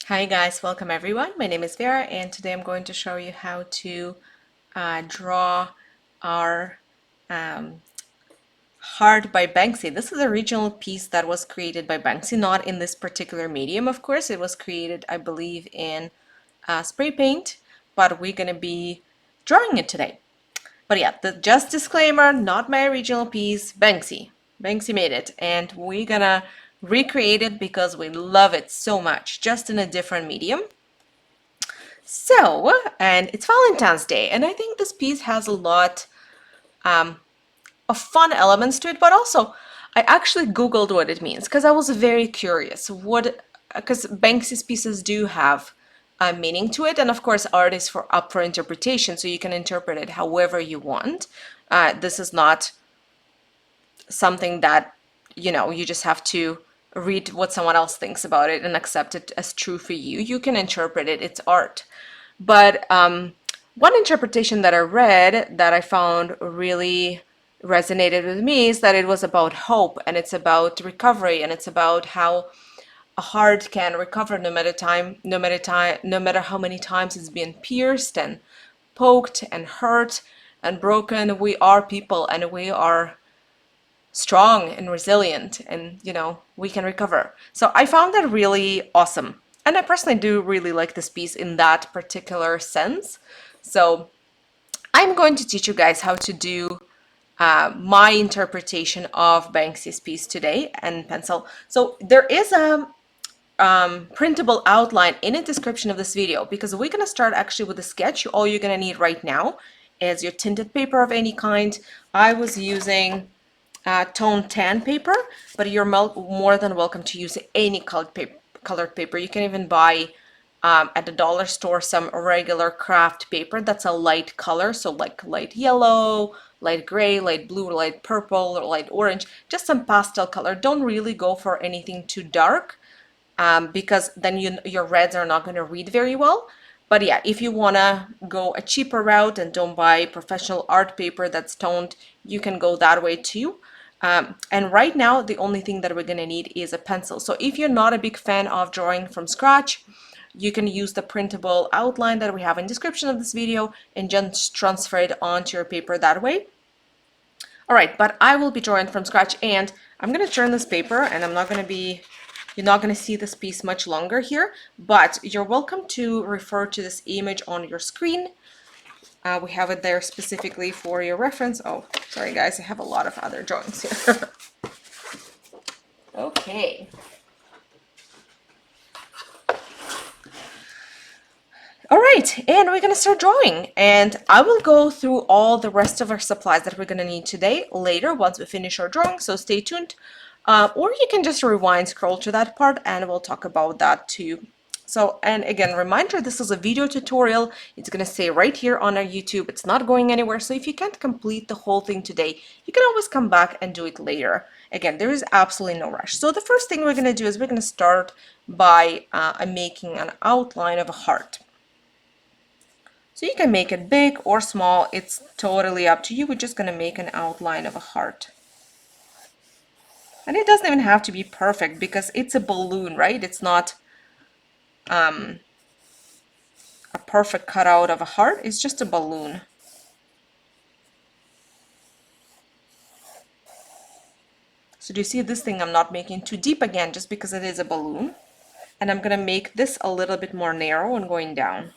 Hi guys, welcome everyone. My name is Vera and today I'm going to show you how to draw our um, Heart by Banksy. This is a regional piece that was created by Banksy, not in this particular medium, of course. It was created, I believe, in spray paint, but we're going to be drawing it today. But yeah, just disclaimer, not my original piece, Banksy. Banksy made it, and we're gonna recreate it because we love it so much, just in a different medium. So, and it's Valentine's Day, and I think this piece has a lot of fun elements to it, but also I actually Googled what it means because I was very curious. Because Banksy's pieces do have a meaning to it, and of course, art is up for interpretation, so you can interpret it however you want. This is not something that you just have to read what someone else thinks about it and accept it as true for you. You can interpret it, it's art. But one interpretation that I read that I found really resonated with me is that it was about hope, and it's about recovery, and it's about how a heart can recover no matter how many times it's been pierced and poked and hurt and broken. We are people, and we are strong and resilient, and we can recover. So I found that really awesome, and I personally do really like this piece in that particular sense. So I'm going to teach you guys how to do my interpretation of Banksy's piece today and pencil. So there is a printable outline in the description of this video, because we're going to start actually with a sketch. All you're going to need right now is your tinted paper of any kind. I was using tone tan paper, but you're more than welcome to use any colored paper. You can even buy at the dollar store some regular craft paper that's a light color, so like light yellow, light gray, light blue, light purple, or light orange, just some pastel color. Don't really go for anything too dark, because then your reds are not going to read very well. But yeah, if you want to go a cheaper route and don't buy professional art paper that's toned, you can go that way too. And right now, the only thing that we're going to need is a pencil. So if you're not a big fan of drawing from scratch, you can use the printable outline that we have in the description of this video and just transfer it onto your paper that way. All right, but I will be drawing from scratch, and I'm going to turn this paper, and you're not going to see this piece much longer here, but you're welcome to refer to this image on your screen. We have it there specifically for your reference. Oh, sorry guys, I have a lot of other drawings here. Okay. All right, and we're gonna start drawing, and I will go through all the rest of our supplies that we're gonna need today later once we finish our drawing, so stay tuned. Or you can just rewind, scroll to that part, and we'll talk about that too. So, and again, reminder, this is a video tutorial. It's gonna stay right here on our YouTube. It's not going anywhere, so if you can't complete the whole thing today, you can always come back and do it later. Again, there is absolutely no rush. So the first thing we're gonna do is we're gonna start by making an outline of a heart. So you can make it big or small, it's totally up to you. We're just going to make an outline of a heart. And it doesn't even have to be perfect because it's a balloon, right? It's not a perfect cutout of a heart, it's just a balloon. So do you see this thing I'm not making too deep again just because it is a balloon? And I'm going to make this a little bit more narrow and going down.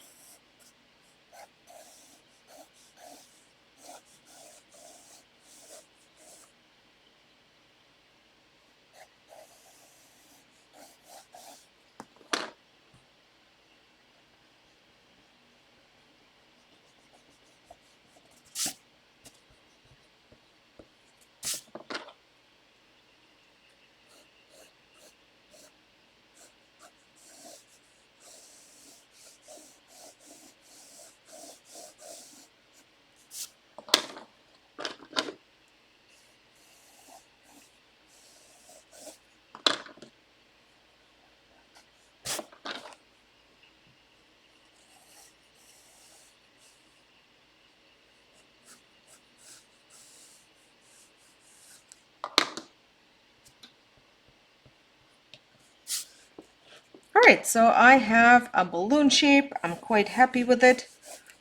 All right, so I have a balloon shape. I'm quite happy with it.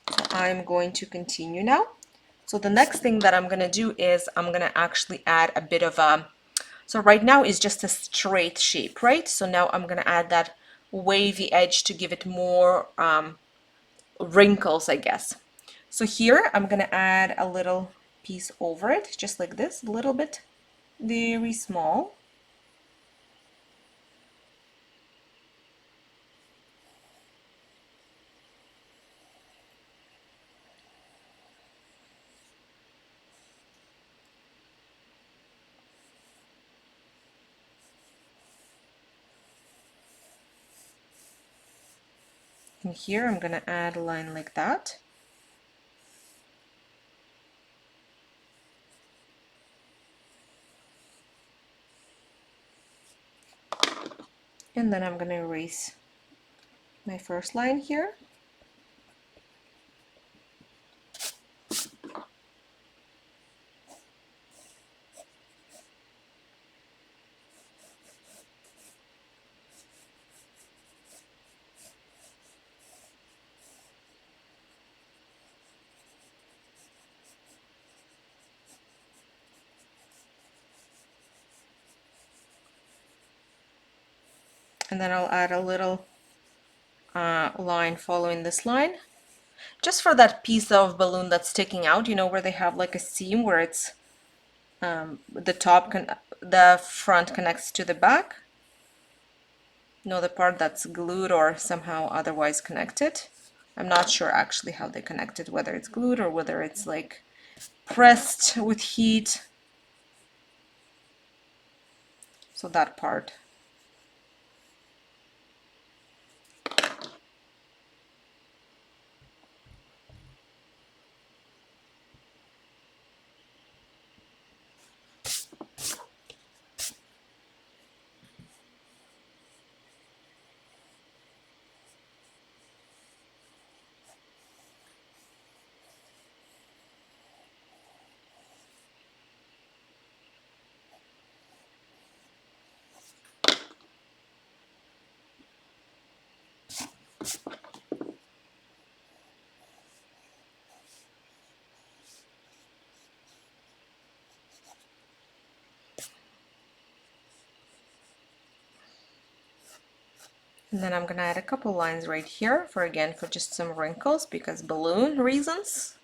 So I'm going to continue now. So the next thing that I'm gonna do is I'm gonna actually add a bit of a, so right now is just a straight shape, right? So now I'm gonna add that wavy edge to give it more wrinkles, I guess. So here I'm gonna add a little piece over it, just like this, a little bit, very small. And here I'm gonna add a line like that. And then I'm gonna erase my first line here. And then I'll add a little line following this line, just for that piece of balloon that's sticking out, you know, where they have like a seam where it's the front connects to the back. You know, the part that's glued or somehow otherwise connected. I'm not sure actually how they connect it, whether it's glued or whether it's like pressed with heat. So that part. And then I'm gonna add a couple lines right here for, again, for just some wrinkles because balloon reasons.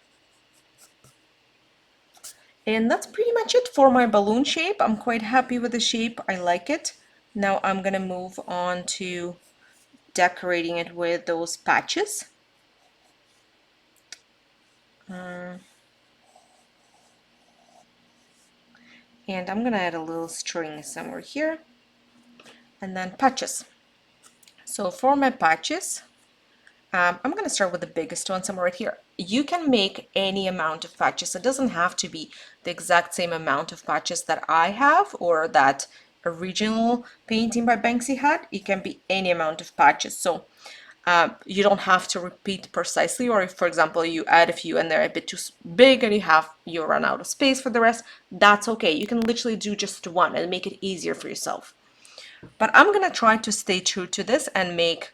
And that's pretty much it for my balloon shape. I'm quite happy with the shape. I like it. Now I'm gonna move on to decorating it with those patches. And I'm gonna add a little string somewhere here and then patches. So for my patches, I'm gonna start with the biggest one somewhere right here. You can make any amount of patches. It doesn't have to be the exact same amount of patches that I have or that original painting by Banksy had. It can be any amount of patches. So you don't have to repeat precisely, or if, for example, you add a few and they're a bit too big and you run out of space for the rest, that's okay. You can literally do just one and make it easier for yourself. But I'm gonna try to stay true to this and make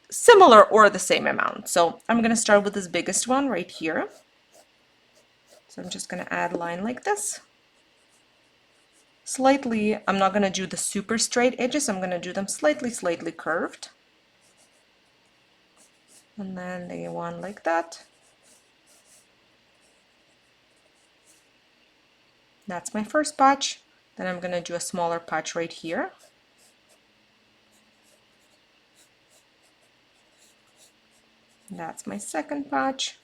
similar or the same amount. So I'm gonna start with this biggest one right here. So I'm just gonna add a line like this. Slightly, I'm not gonna do the super straight edges, I'm gonna do them slightly curved. And then the one like that. That's my first patch. Then I'm gonna do a smaller patch right here. That's my second patch.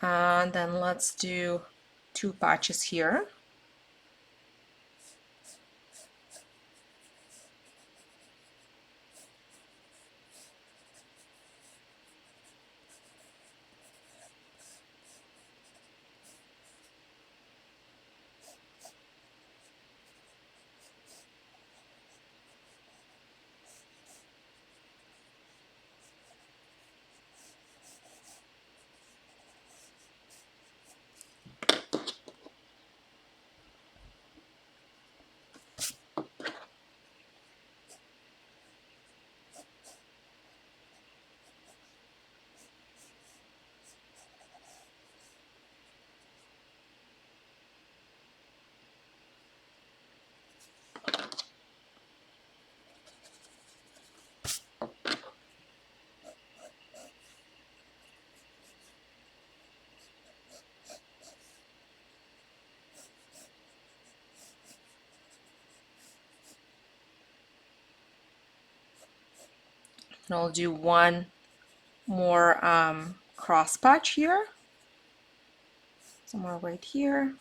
And then let's do two patches here. And I'll do one more cross patch here, somewhere right here.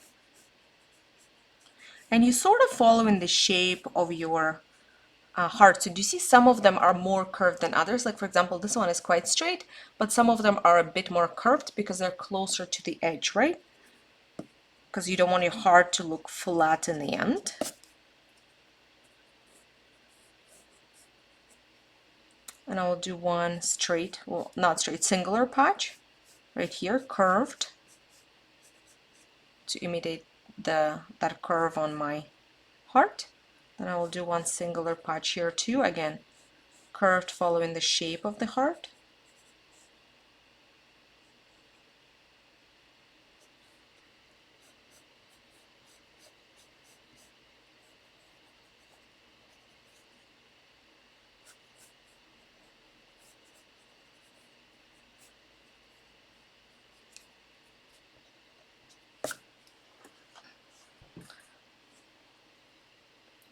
And you sort of follow in the shape of your heart. So do you see some of them are more curved than others? Like for example, this one is quite straight, but some of them are a bit more curved because they're closer to the edge, right? Because you don't want your heart to look flat in the end. And I will do one straight, well, not straight, singular patch right here, curved, to imitate that curve on my heart. Then I will do one singular patch here too, again, curved following the shape of the heart.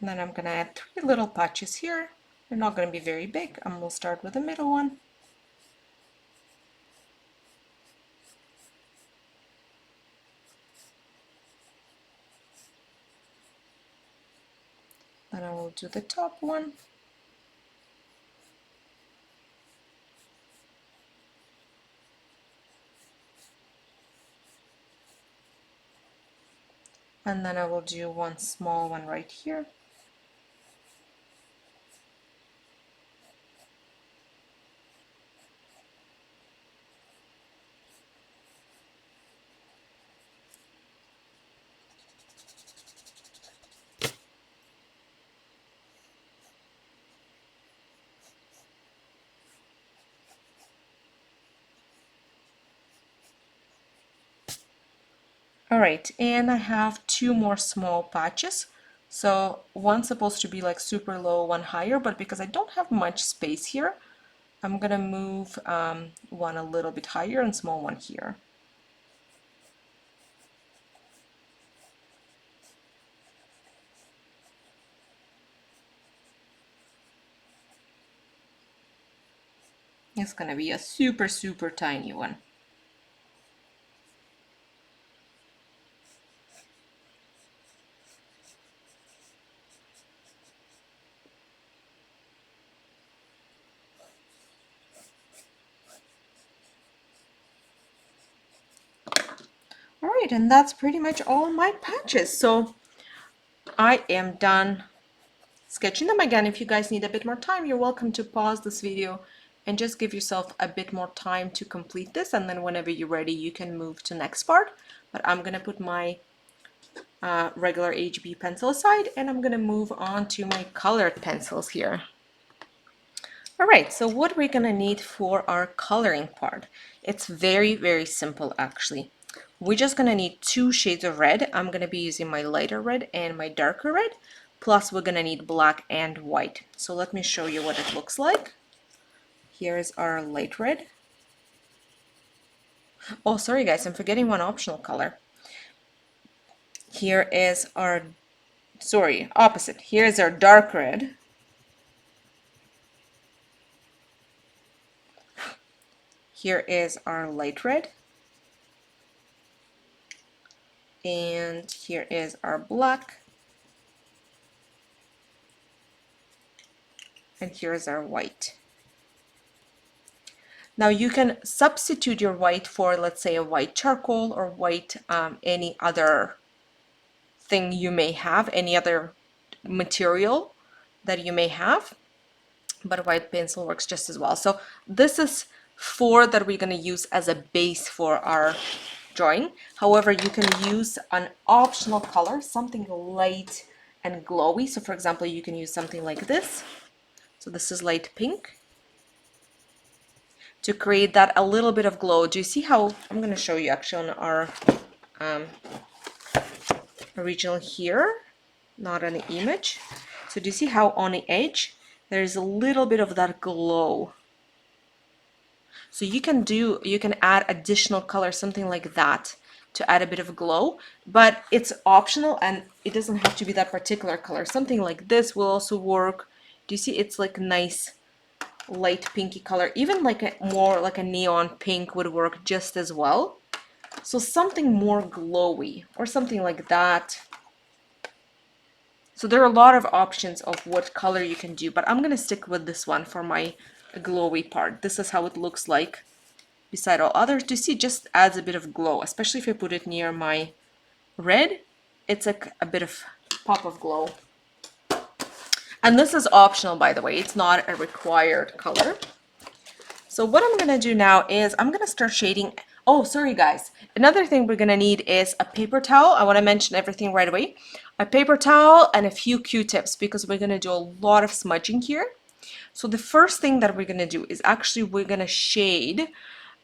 And then I'm gonna add 3 little patches here. They're not gonna be very big. I'm gonna start with the middle one. Then I will do the top one. And then I will do one small one right here. All right, and I have 2 more small patches. So one's supposed to be like super low, one higher, but because I don't have much space here, I'm gonna move one a little bit higher and small one here. It's gonna be a super, super tiny one. All right, and that's pretty much all my patches. So I am done sketching them. Again, if you guys need a bit more time, you're welcome to pause this video and just give yourself a bit more time to complete this, and then whenever you're ready you can move to next part. But I'm gonna put my regular HB pencil aside and I'm gonna move on to my colored pencils here. All right, so what we're gonna need for our coloring part, it's very, very simple actually. We're just gonna need 2 shades of red. I'm gonna be using my lighter red and my darker red, plus we're gonna need black and white. So let me show you what it looks like. Here's our light red. Oh, sorry guys, I'm forgetting one optional color. Here is our, sorry, opposite. Here's our dark red. Here is our light red. And here is our black. And here's our white. Now you can substitute your white for, let's say, a white charcoal or white any other thing you may have, any other material that you may have, but a white pencil works just as well. So this is 4 that we're going to use as a base for our drawing. However, you can use an optional color, something light and glowy. So for example, you can use something like this. So this is light pink, to create that a little bit of glow. Do you see how, I'm going to show you actually on our original here, not on the image. So do you see how on the edge there's a little bit of that glow? So you can add additional color, something like that, to add a bit of glow, but it's optional and it doesn't have to be that particular color. Something like this will also work. Do you see it's like nice light pinky color. Even like a more like a neon pink would work just as well. So something more glowy or something like that. So there are a lot of options of what color you can do, but I'm gonna stick with this one for my glowy part. This is how it looks like beside all others. Do you see, just adds a bit of glow, especially if I put it near my red. It's like a bit of pop of glow. And this is optional, by the way. It's not a required color. So what I'm gonna do now is I'm gonna start shading. Oh, sorry guys. Another thing we're gonna need is a paper towel. I wanna mention everything right away. A paper towel and a few Q-tips because we're gonna do a lot of smudging here. So the first thing that we're gonna do is actually we're gonna shade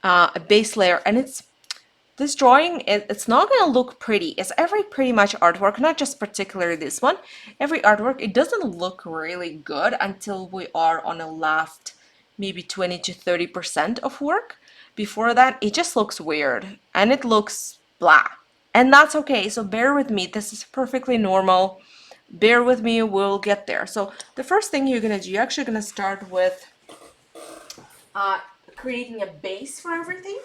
a base layer, and this drawing, it's not going to look pretty. It's every pretty much artwork, not just particularly this one. Every artwork, it doesn't look really good until we are on a last maybe 20 to 30% of work. Before that, it just looks weird and it looks blah. And that's okay. So bear with me. This is perfectly normal. Bear with me. We'll get there. So the first thing you're going to do, you're actually going to start with creating a base for everything.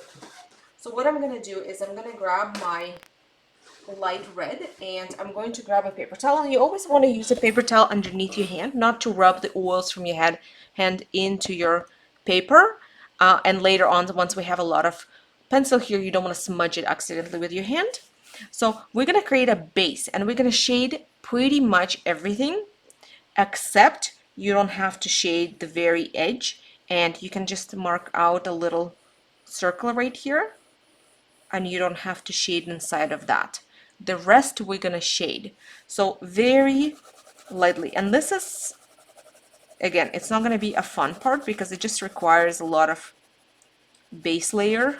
So what I'm going to do is I'm going to grab my light red and I'm going to grab a paper towel. And you always want to use a paper towel underneath your hand, not to rub the oils from your hand into your paper. And later on, once we have a lot of pencil here, you don't want to smudge it accidentally with your hand. So we're going to create a base and we're going to shade pretty much everything, except you don't have to shade the very edge, and you can just mark out a little circle right here, and you don't have to shade inside of that. The rest we're gonna shade. So very lightly. And this is, again, it's not gonna be a fun part because it just requires a lot of base layer.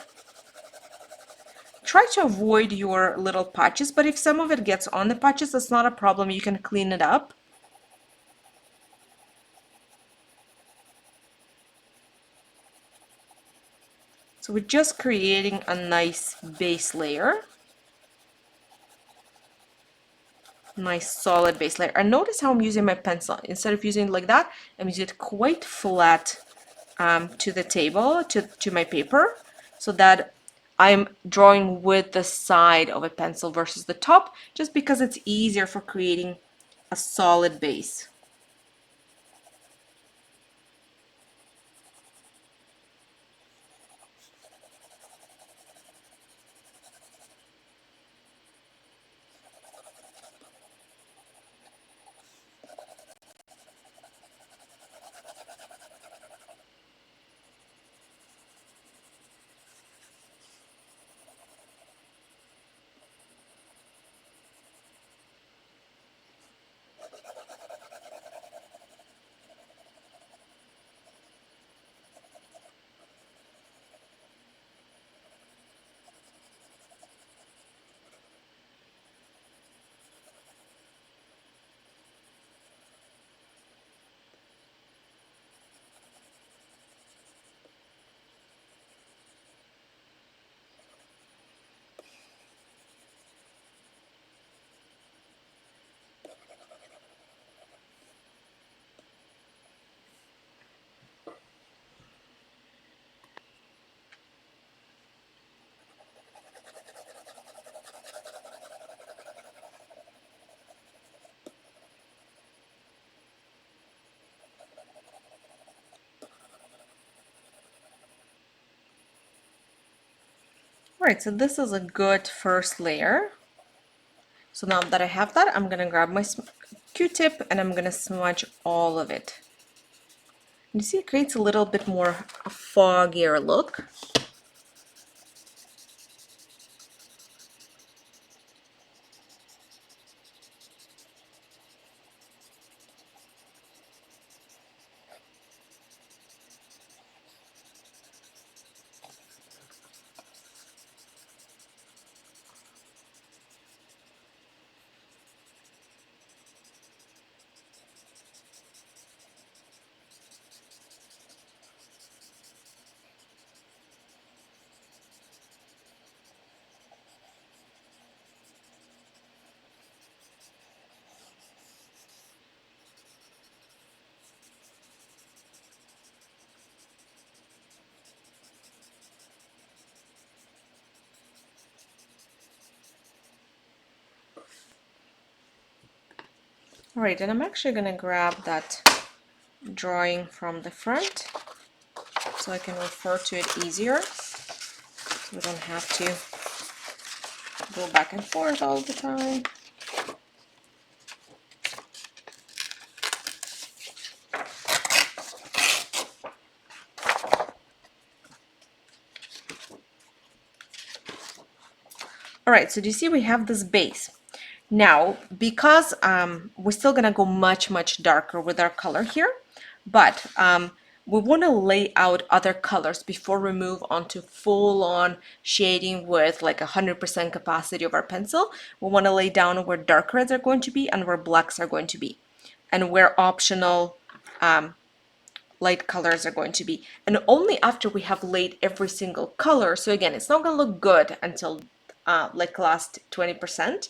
Try to avoid your little patches, but if some of it gets on the patches, that's not a problem. You can clean it up. So we're just creating a nice base layer. Nice solid base layer. And notice how I'm using my pencil. Instead of using it like that, I'm using it quite flat to the table, to my paper, so that I'm drawing with the side of a pencil versus the top, just because it's easier for creating a solid base. Alright, so this is a good first layer. So now that I have that, I'm gonna grab my Q-tip and I'm gonna smudge all of it. You see, it creates a little bit more a foggier look. All right, and I'm actually gonna grab that drawing from the front so I can refer to it easier. So we don't have to go back and forth all the time. All right, so do you see we have this base? Now, because we're still gonna go much darker with our color here, but we wanna lay out other colors before we move on to full on shading with like 100% capacity of our pencil. We wanna lay down where dark reds are going to be and where blacks are going to be, and where optional light colors are going to be. And only after we have laid every single color, so again, it's not gonna look good until like last 20%.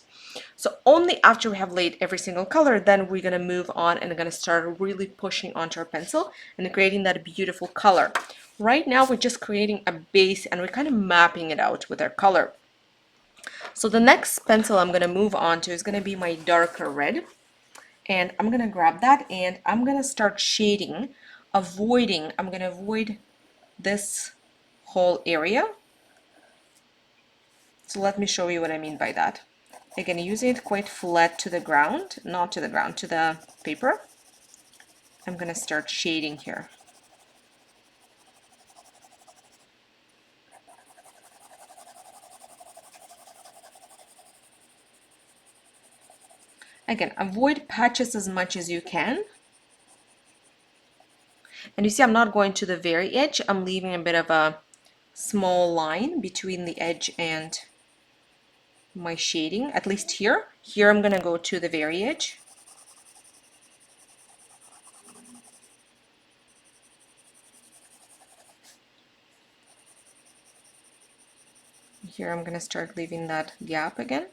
So only after we have laid every single color, then we're gonna move on and gonna start really pushing onto our pencil and creating that beautiful color. Right now, we're just creating a base and we're kind of mapping it out with our color. So the next pencil I'm gonna move on to is gonna be my darker red. And I'm gonna grab that and I'm gonna start shading, I'm gonna avoid this whole area. So let me show you what I mean by that. Again, using it quite flat to the ground, not to the ground, to the paper. I'm gonna start shading here. Again, avoid patches as much as you can. And you see I'm not going to the very edge, I'm leaving a bit of a small line between the edge and my shading, at least here. Here I'm gonna go to the very edge. Here I'm gonna start leaving that gap again.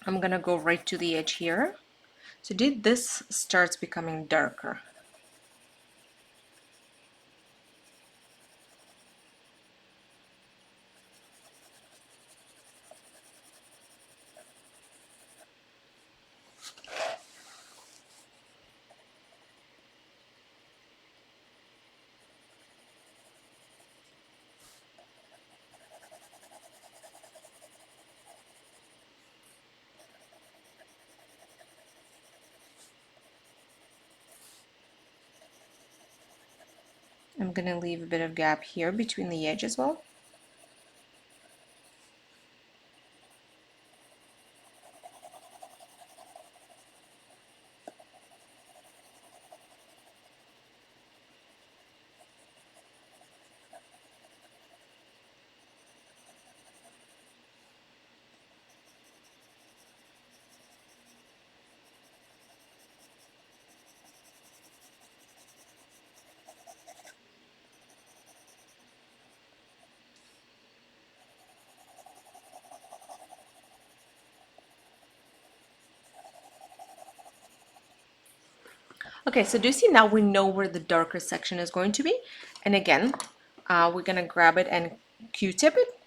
I'm gonna go right to the edge here. So this starts becoming darker. I'm gonna leave a bit of gap here between the edge as well. Okay, so do you see now we know where the darker section is going to be? And again, we're gonna grab it and Q-tip it.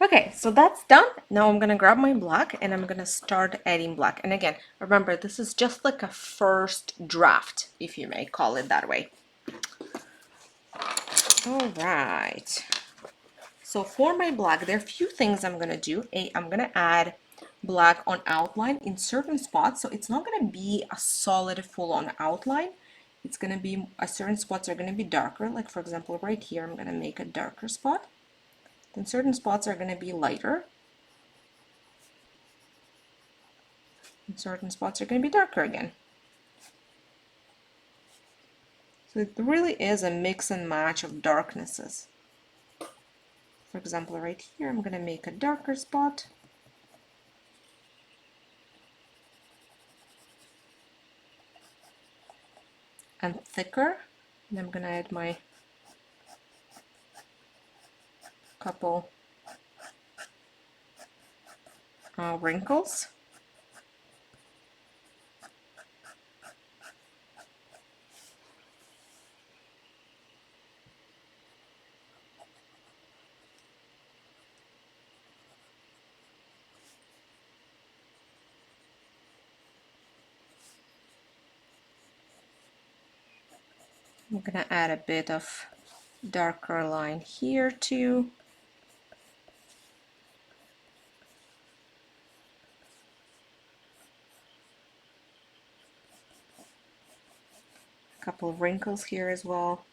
Okay, so that's done. Now I'm gonna grab my black and I'm gonna start adding black. And again, remember, this is just like a first draft, if you may call it that way. All right. So for my black, there are a few things I'm gonna do. I'm gonna add black on outline in certain spots. So it's not gonna be a solid full-on outline. It's gonna be, certain spots are gonna be darker. Like for example, right here, I'm gonna make a darker spot. Then certain spots are gonna be lighter. And certain spots are gonna be darker again. So it really is a mix and match of darknesses. For example, right here, I'm gonna make a darker spot. And thicker. And I'm gonna add my couple wrinkles. I'm gonna add a bit of darker line here too. A couple of wrinkles here as well.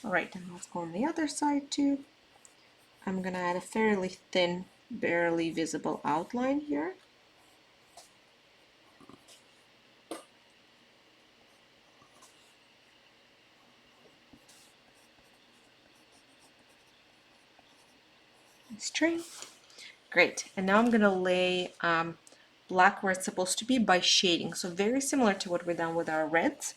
All right, and let's go on the other side too. I'm gonna add a fairly thin, barely visible outline here. Straight. Great, and now I'm gonna lay black where it's supposed to be by shading. So very similar to what we've done with our reds.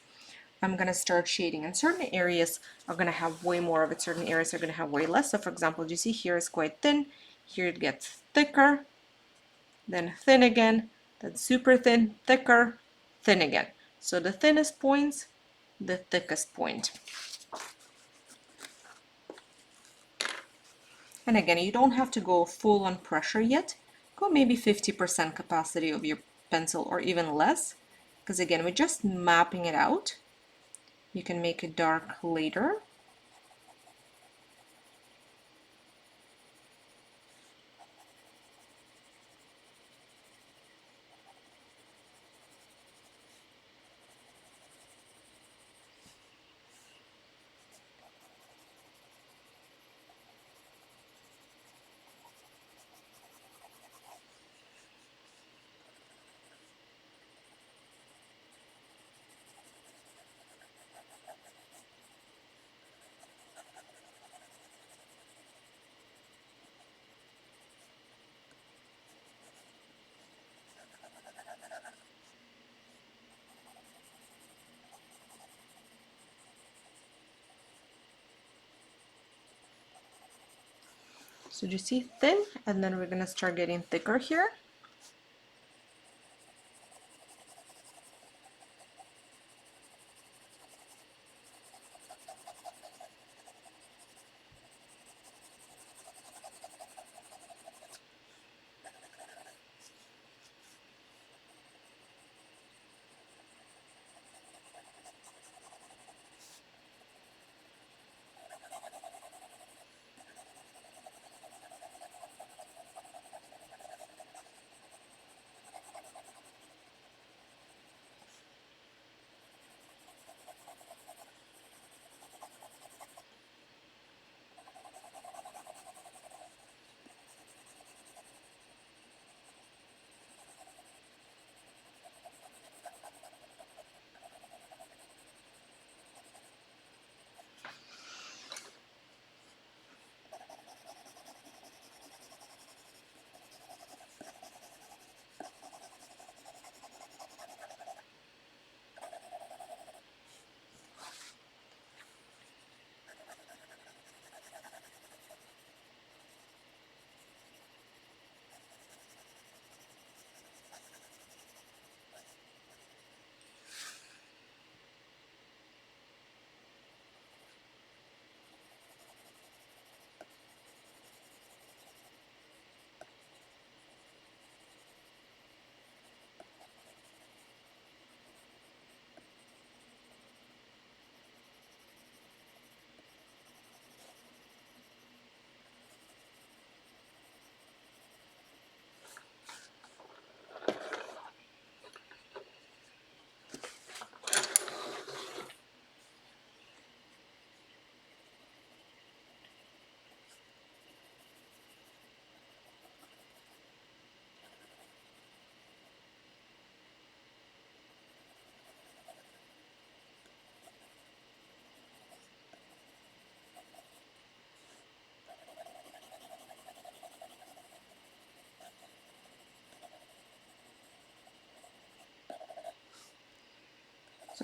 I'm gonna start shading, and certain areas are gonna have way more of it, certain areas are gonna have way less. So for example, you see here it's quite thin, here it gets thicker, then thin again, then super thin, thicker, thin again. So the thinnest points, the thickest point. And again, you don't have to go full on pressure yet. Go maybe 50% capacity of your pencil or even less, because again, we're just mapping it out. You can make it dark later. So you see thin, and then we're gonna start getting thicker here.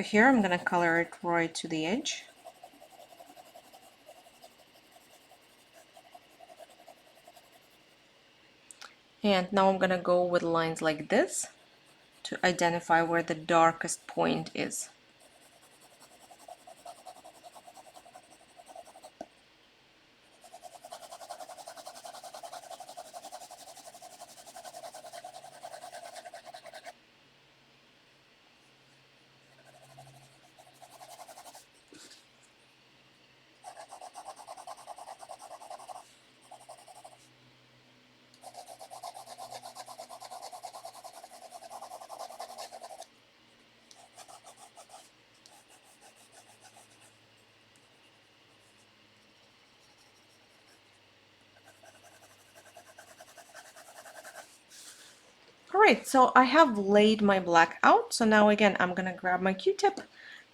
So here I'm gonna color it right to the edge. And now I'm gonna go with lines like this to identify where the darkest point is. All right, so I have laid my black out. So now again, I'm gonna grab my Q-tip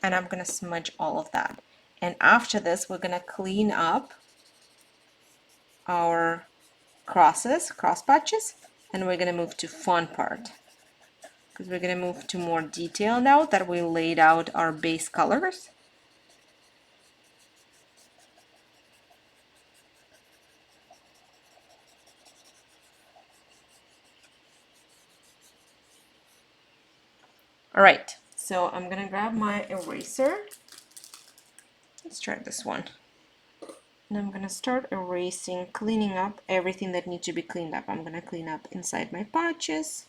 and I'm gonna smudge all of that. And after this, we're gonna clean up our cross patches, and we're gonna move to fun part because we're gonna move to more detail now that we laid out our base colors. All right, so I'm gonna grab my eraser. Let's try this one. And I'm gonna start erasing, cleaning up everything that needs to be cleaned up. I'm gonna clean up inside my patches.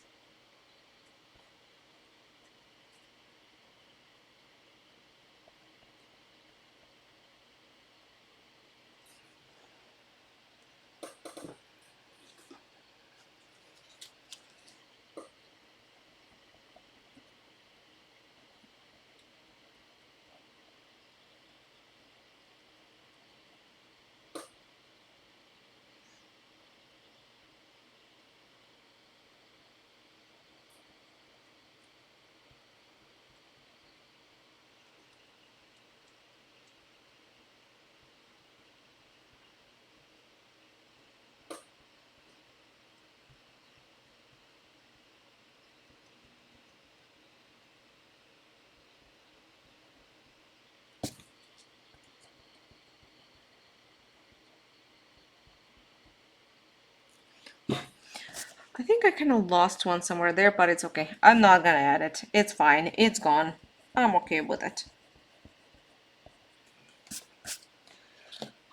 I think I kind of lost one somewhere there, but it's okay. I'm not gonna add it. It's fine. It's gone. I'm okay with it.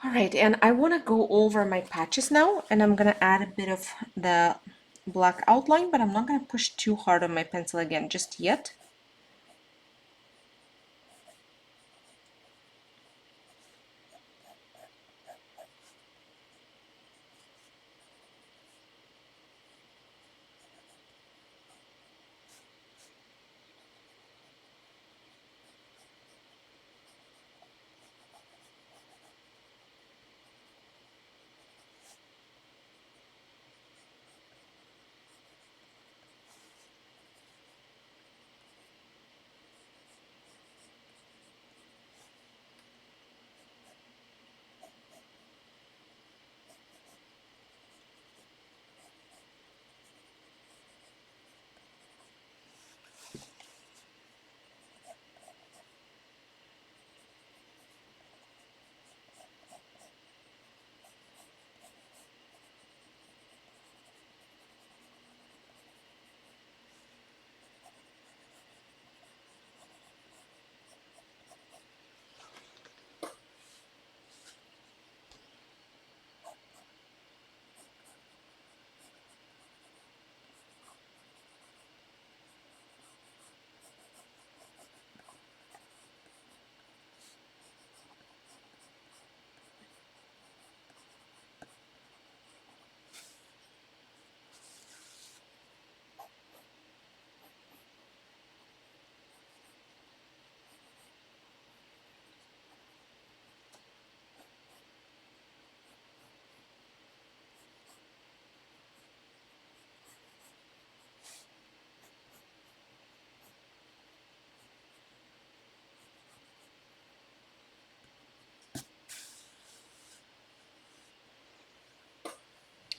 All right, and I want to go over my patches now, and I'm gonna add a bit of the black outline, but I'm not gonna push too hard on my pencil again just yet.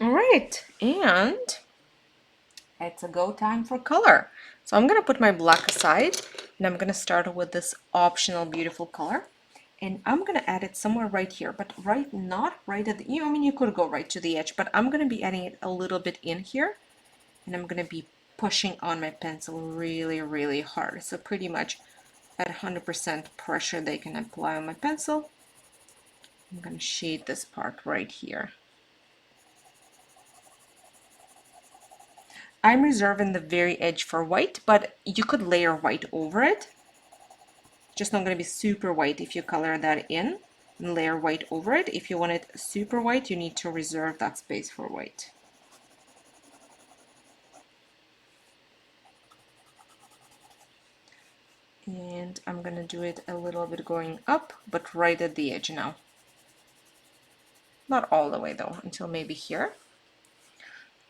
All right, and it's a go time for color. So I'm gonna put my black aside And I'm going to start with this optional beautiful color. And I'm going to add it somewhere right here, but not right at the, I mean, you could go right to the edge, but I'm going to be adding it a little bit in here. And I'm going to be pushing on my pencil really, really hard. So pretty much at 100% pressure they can apply on my pencil. I'm going to shade this part right here. I'm reserving the very edge for white, but you could layer white over it. Just not going to be super white if you color that in and layer white over it. If you want it super white, you need to reserve that space for white. And I'm going to do it a little bit going up, but right at the edge now. Not all the way though, until maybe here.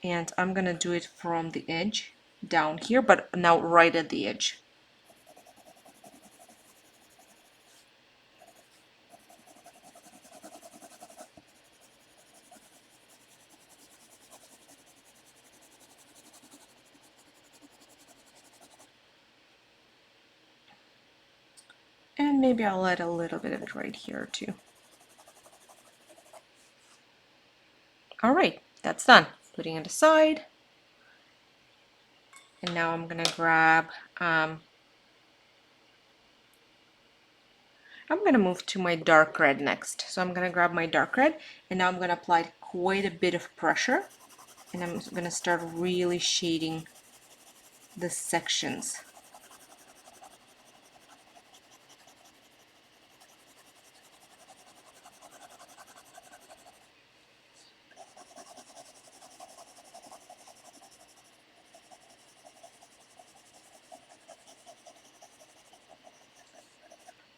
And I'm going to do it from the edge down here, but now right at the edge. And maybe I'll add a little bit of it right here too. All right, that's done. Putting it aside. And now I'm gonna grab, I'm gonna move to my dark red next. So I'm gonna grab my dark red, and now I'm gonna apply quite a bit of pressure, and I'm gonna start really shading the sections.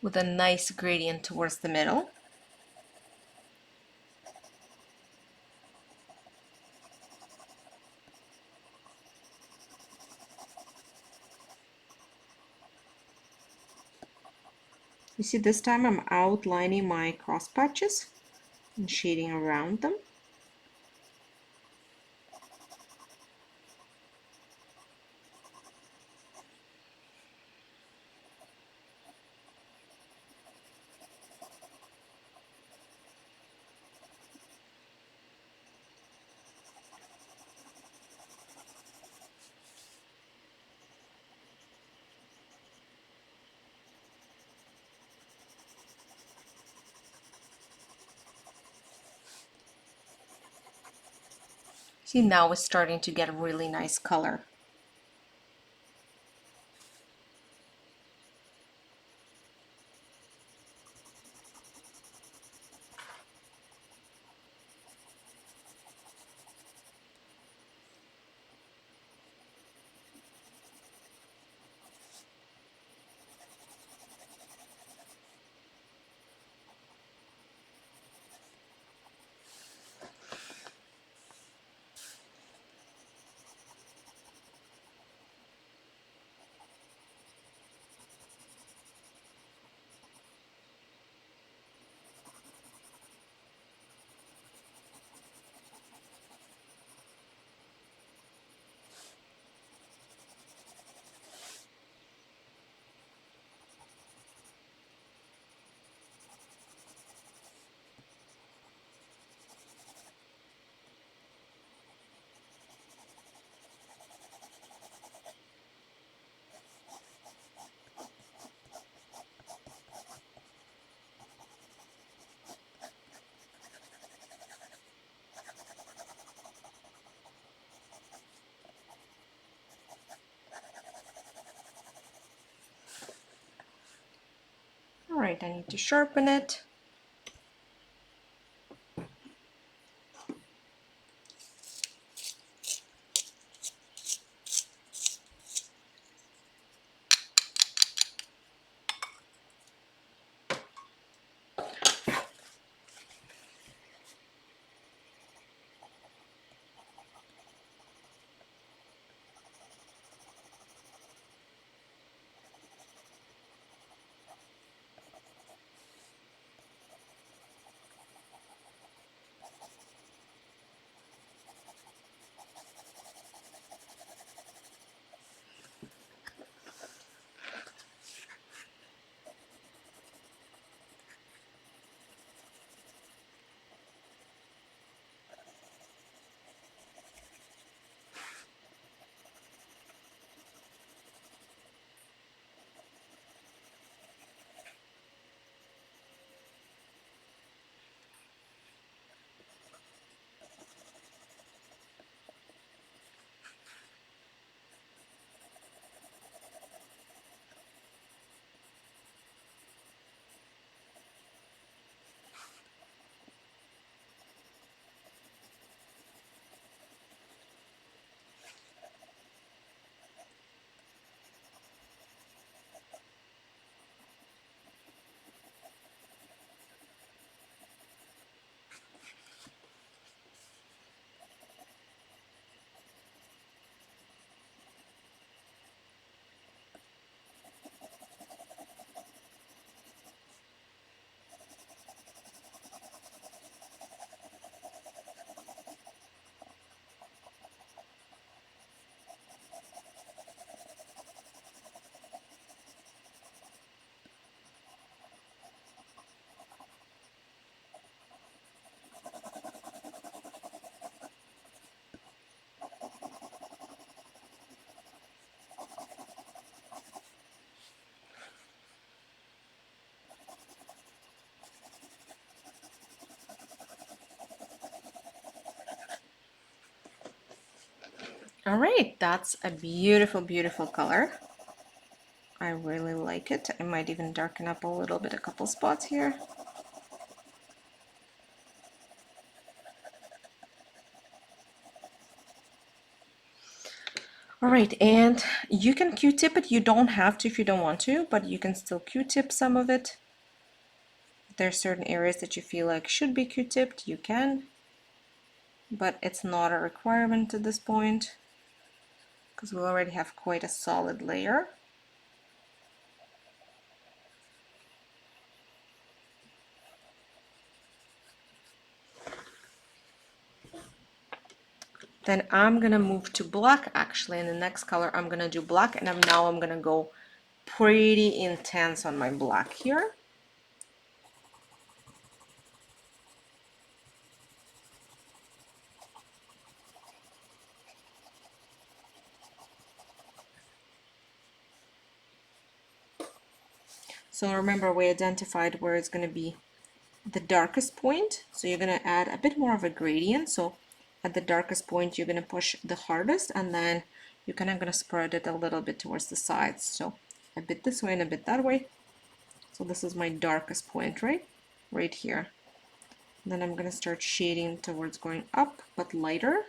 With a nice gradient towards the middle. You see, this time I'm outlining my cross patches and shading around them. See, now it's starting to get a really nice color. All right, I need to sharpen it. All right, that's a beautiful, beautiful color. I really like it. I might even darken up a little bit, a couple spots here. All right, and you can Q-tip it. You don't have to if you don't want to, but you can still Q-tip some of it. If there's certain areas that you feel like should be Q-tipped, you can, but it's not a requirement at this point because we already have quite a solid layer. Then I'm gonna move to black. Actually, in the next color I'm gonna do black, and now I'm gonna go pretty intense on my black here. So remember, we identified where it's going to be the darkest point. So you're going to add a bit more of a gradient. So at the darkest point, you're going to push the hardest, and then you're kind of going to spread it a little bit towards the sides. So a bit this way and a bit that way. So this is my darkest point, right here. And then I'm going to start shading towards going up, but lighter.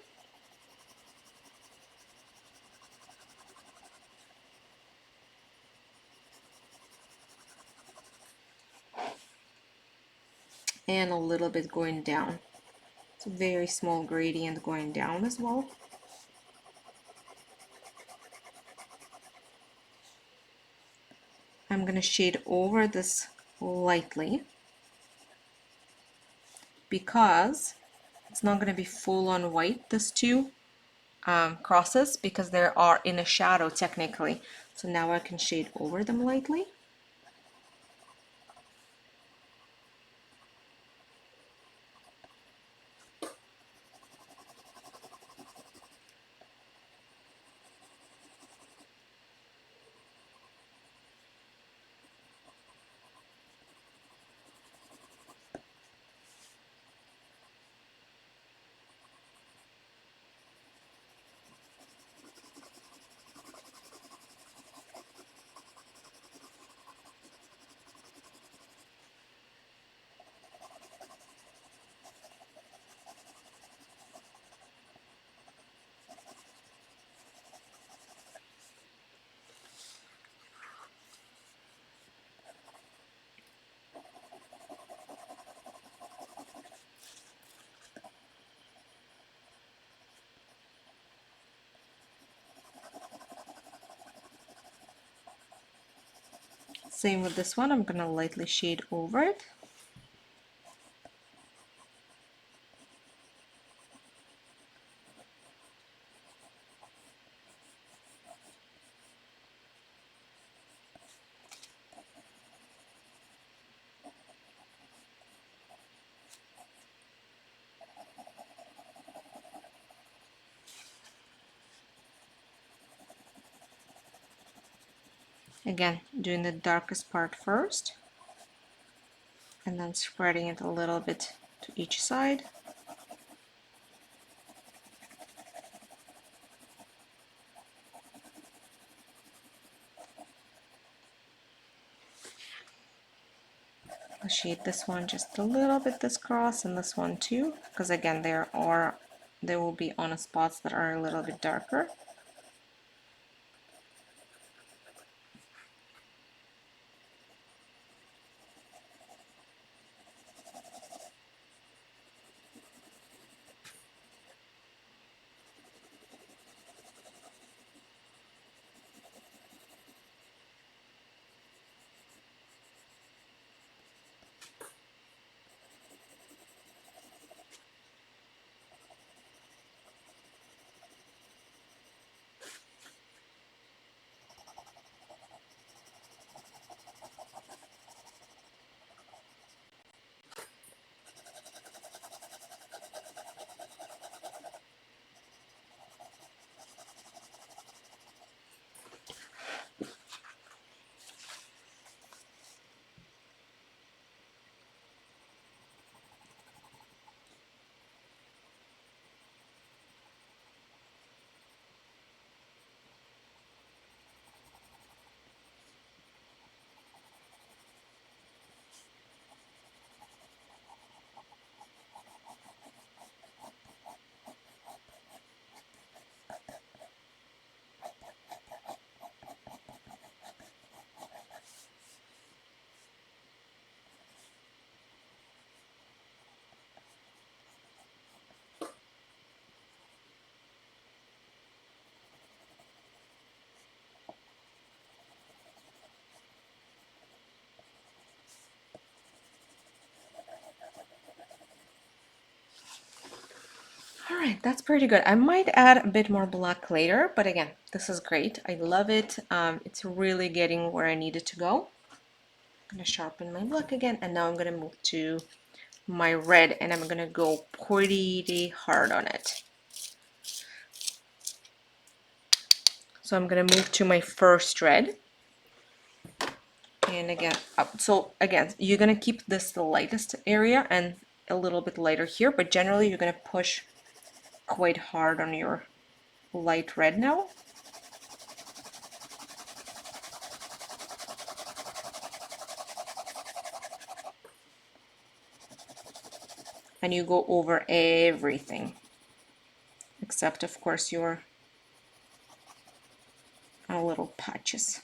And a little bit going down. It's a very small gradient going down as well. I'm going to shade over this lightly because it's not going to be full on white, this two crosses, because they are in a shadow technically. So now I can shade over them lightly. Same with this one, I'm going to lightly shade over it. Again, doing the darkest part first, and then spreading it a little bit to each side. I'll shade this one just a little bit this cross, and this one too, because again there will be on spots that are a little bit darker. right, that's pretty good. I might add a bit more black later, but again, this is great. I love it. It's really getting where I need it to go. I'm gonna sharpen my black again, and now I'm gonna move to my red, and I'm gonna go pretty hard on it. So I'm gonna move to my first red. And again, so again, you're gonna keep this the lightest area and a little bit lighter here, but generally you're gonna push quite hard on your light red now. And you go over everything, except of course your little patches.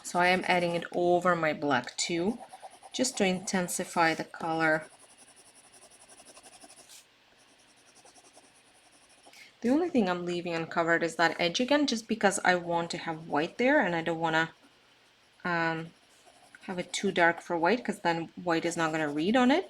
So I am adding it over my black too, just to intensify the color. The only thing I'm leaving uncovered is that edge again, just because I want to have white there and I don't want to have it too dark for white, because then white is not going to read on it.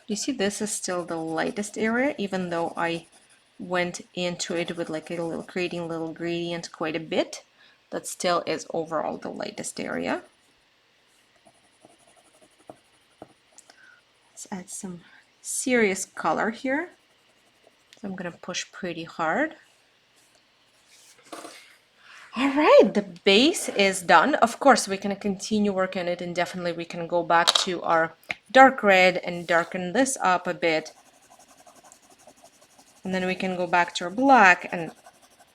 You see, this is still the lightest area, even though I went into it with like a little, creating a little gradient quite a bit. That still is overall the lightest area. Let's add some serious color here. So I'm gonna push pretty hard. All right, the base is done. Of course, we can continue working on it, and definitely we can go back to our dark red and darken this up a bit. And then we can go back to our black and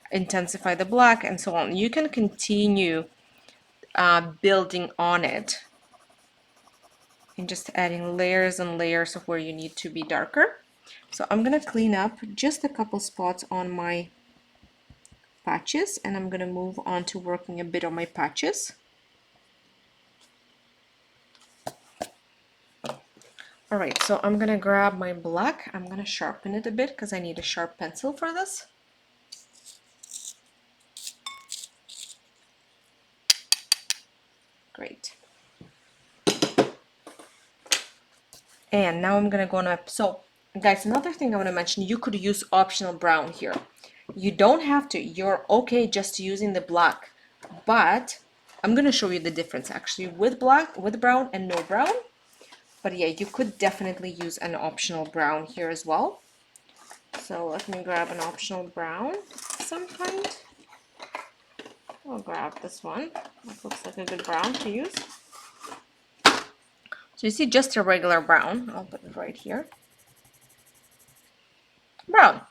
intensify the black and so on. You can continue building on it and just adding layers and layers of where you need to be darker. So I'm gonna clean up just a couple spots on my patches, and I'm gonna move on to working a bit on my patches. All right, so I'm gonna grab my black. I'm gonna sharpen it a bit because I need a sharp pencil for this. Great. And now I'm gonna go on my, so guys, another thing I wanna mention, you could use optional brown here. You don't have to, you're okay just using the black, but I'm gonna show you the difference actually with black, with brown and no brown. But yeah, you could definitely use an optional brown here as well. So let me grab an optional brown of some kind. I'll grab this one. That looks like a good brown to use. So you see just a regular brown. I'll put it right here. Brown.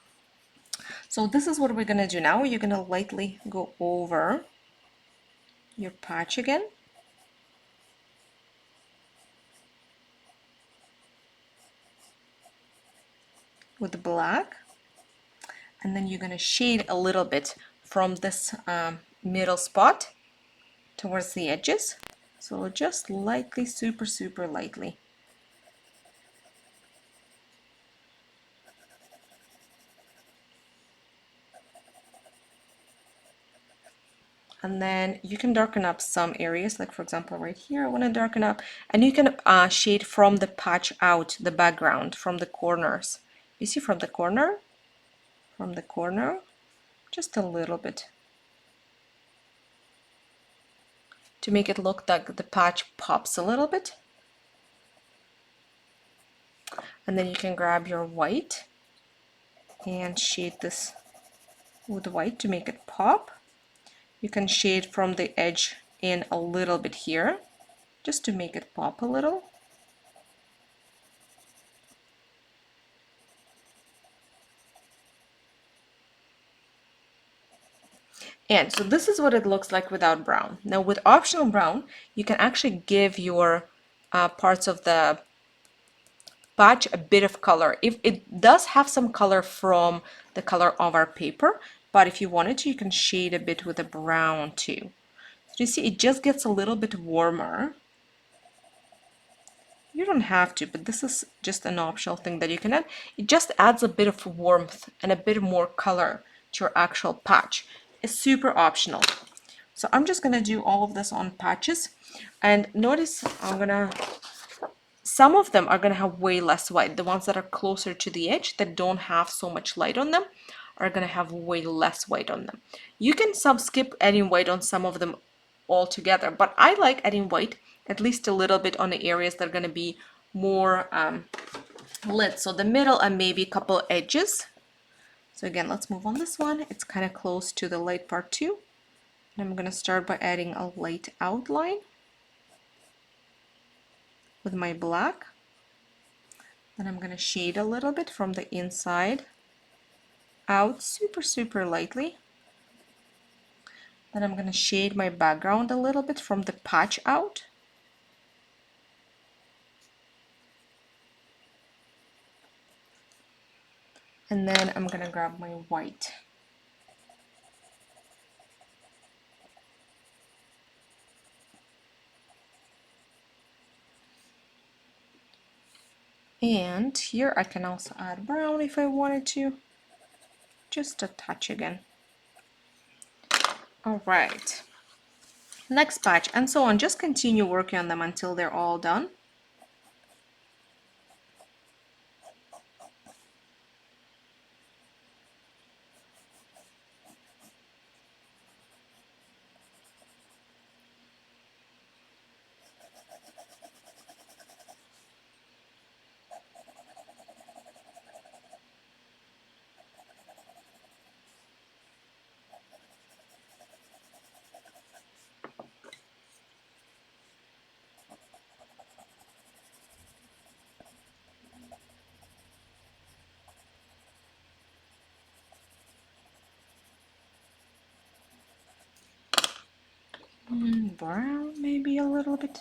So this is what we're gonna do now. You're gonna lightly go over your patch again. with black, and then you're going to shade a little bit from this middle spot towards the edges. So just lightly, super lightly. And then you can darken up some areas, like for example right here I want to darken up, and you can shade from the patch out, the background, from the corners. You see, from the corner, just a little bit, to make it look like the patch pops a little bit. And then you can grab your white and shade this with white to make it pop. You can shade from the edge in a little bit here, just to make it pop a little. And so this is what it looks like without brown. Now with optional brown, you can actually give your parts of the patch a bit of color. If it does have some color from the color of our paper, but if you wanted to, you can shade a bit with a brown too. So you see, it just gets a little bit warmer. You don't have to, but this is just an optional thing that you can add. It just adds a bit of warmth and a bit more color to your actual patch. It's super optional. So I'm just gonna do all of this on patches, and notice some of them are gonna have way less white. The ones that are closer to the edge that don't have so much light on them are gonna have way less white on them. You can skip adding white on some of them altogether, but I like adding white at least a little bit on the areas that are going to be more lit, so the middle and maybe a couple edges. So again, let's move on this one. It's kind of close to the light part too, and I'm going to start by adding a light outline with my black. Then I'm going to shade a little bit from the inside out, super lightly. Then I'm going to shade my background a little bit from the patch out. And then I'm gonna grab my white. And here I can also add brown if I wanted to, just a touch again. All right, next patch, and so on. Just continue working on them until they're all done. Brown maybe a little bit.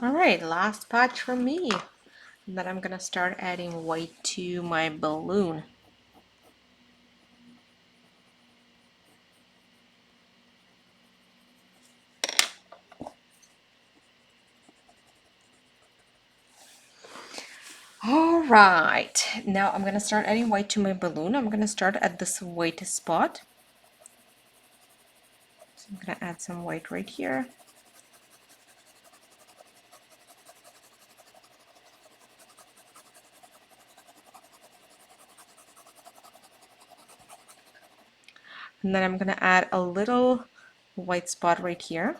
All right, last patch from me. And then I'm gonna start adding white to my balloon. All right, now I'm gonna start adding white to my balloon. I'm gonna start at this white spot. So I'm gonna add some white right here. And then I'm gonna add a little white spot right here.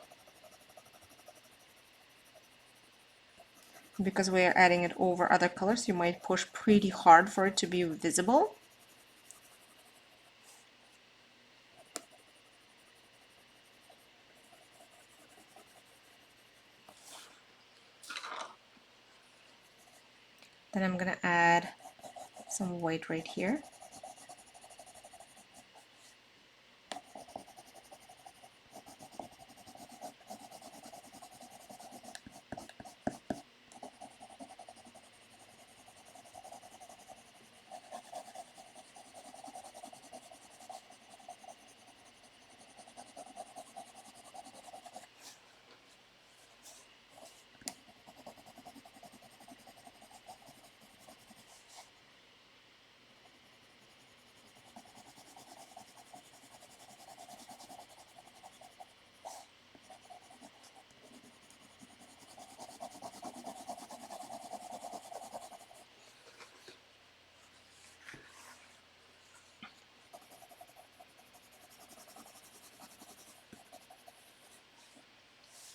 Because we are adding it over other colors, you might push pretty hard for it to be visible. Then I'm gonna add some white right here.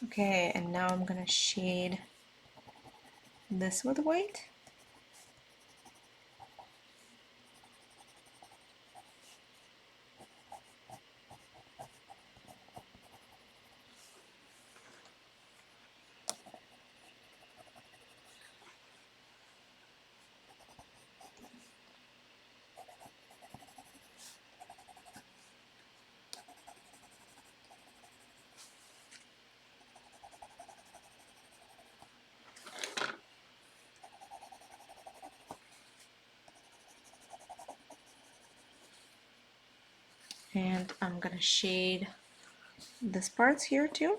Okay, and now I'm gonna shade this with white. And I'm gonna shade this part here too.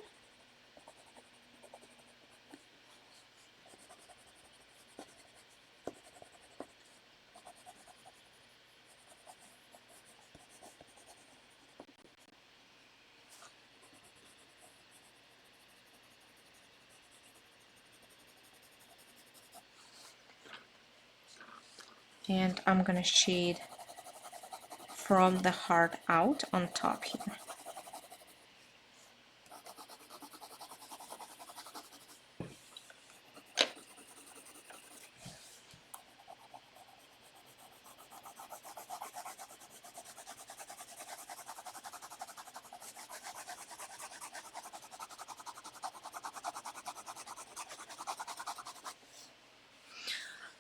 And I'm gonna shade from the heart out on top here.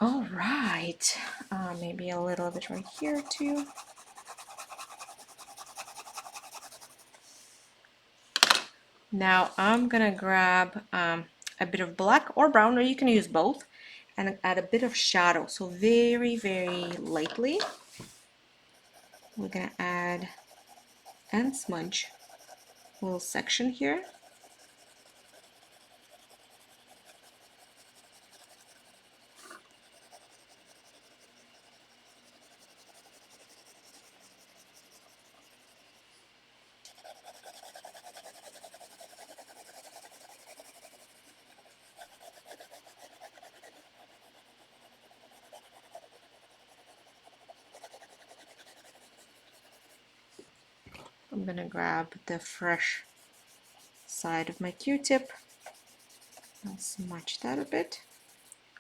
All right, maybe a little bit right here too. Now I'm gonna grab a bit of black or brown, or you can use both, and add a bit of shadow. So very, very lightly, we're gonna add and smudge a little section here. I'm gonna grab the fresh side of my Q-tip. I'll smudge that a bit,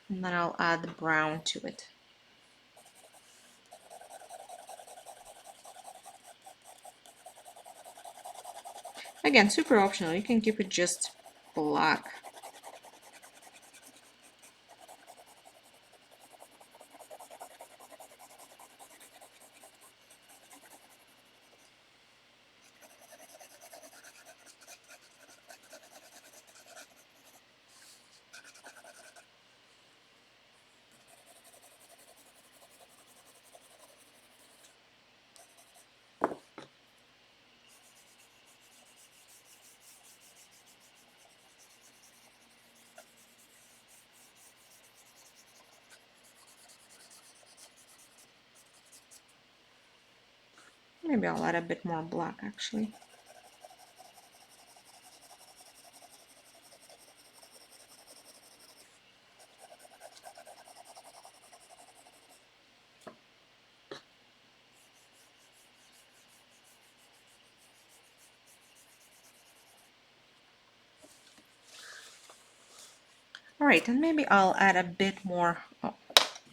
and then I'll add the brown to it. Again, super optional. You can keep it just black. Maybe I'll add a bit more black actually. All right, and maybe I'll add a bit more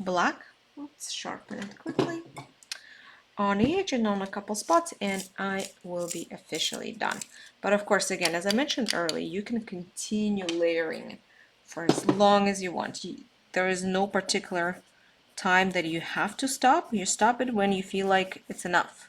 black. Let's sharpen it quickly on the edge and on a couple spots, and I will be officially done. But of course, again, as I mentioned earlier, you can continue layering for as long as you want. There is no particular time that you have to stop. You stop it when you feel like it's enough.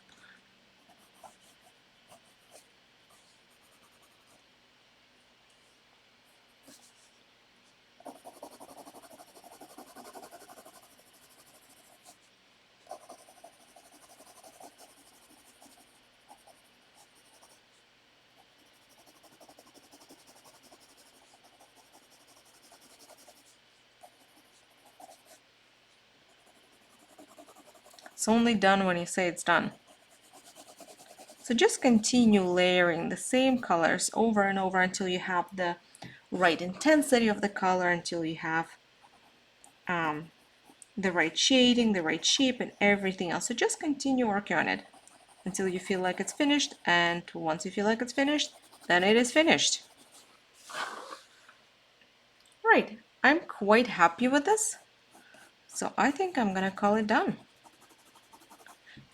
It's only done when you say it's done. So just continue layering the same colors over and over until you have the right intensity of the color, until you have the right shading, the right shape, and everything else. So just continue working on it until you feel like it's finished, and once you feel like it's finished, then it is finished. Right, I'm quite happy with this, so I think I'm gonna call it done.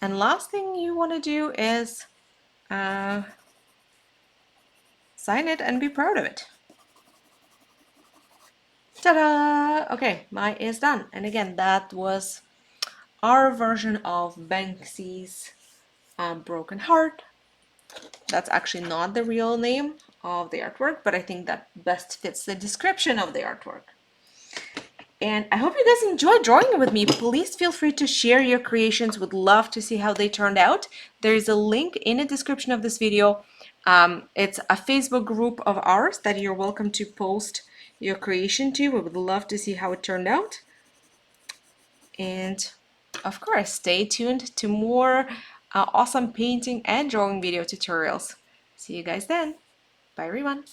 And last thing you want to do is sign it and be proud of it. Ta-da! Okay, mine is done. And again, that was our version of Banksy's Broken Heart. That's actually not the real name of the artwork, but I think that best fits the description of the artwork. And I hope you guys enjoyed drawing with me. Please feel free to share your creations. Would love to see how they turned out. There is a link in the description of this video. It's a Facebook group of ours that you're welcome to post your creation to. We would love to see how it turned out. And of course, stay tuned to more awesome painting and drawing video tutorials. See you guys then. Bye everyone.